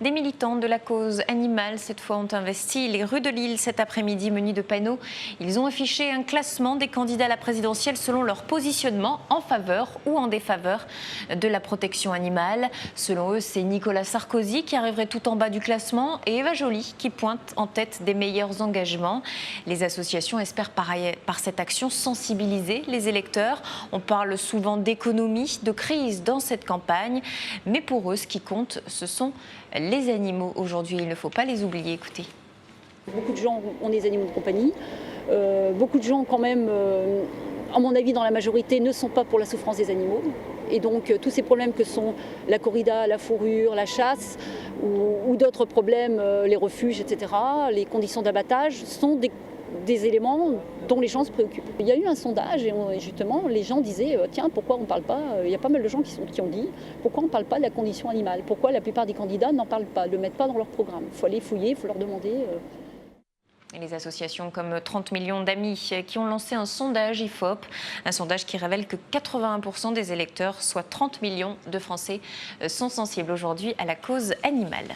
Des militants de la cause animale, cette fois, ont investi les rues de Lille cet après-midi munis de panneaux. Ils ont affiché un classement des candidats à la présidentielle selon leur positionnement en faveur ou en défaveur de la protection animale. Selon eux, c'est Nicolas Sarkozy qui arriverait tout en bas du classement et Eva Joly qui pointe en tête des meilleurs engagements. Les associations espèrent par cette action sensibiliser les électeurs. On parle souvent d'économie, de crise dans cette campagne, mais pour eux, ce qui compte, ce sont les animaux aujourd'hui. Il ne faut pas les oublier. Écoutez. Beaucoup de gens ont des animaux de compagnie. Beaucoup de gens, quand même, à mon avis, dans la majorité, ne sont pas pour la souffrance des animaux. Et donc, tous ces problèmes que sont la corrida, la fourrure, la chasse, ou d'autres problèmes, les refuges, etc., les conditions d'abattage, sont des éléments dont les gens se préoccupent. Il y a eu un sondage et justement les gens disaient tiens, pourquoi on ne parle pas, il y a pas mal de gens qui ont dit pourquoi on ne parle pas de la condition animale, pourquoi la plupart des candidats n'en parlent pas, ne le mettent pas dans leur programme. Il faut aller fouiller, il faut leur demander. Et les associations comme 30 millions d'amis qui ont lancé un sondage IFOP, un sondage qui révèle que 81% des électeurs, soit 30 millions de Français, sont sensibles aujourd'hui à la cause animale.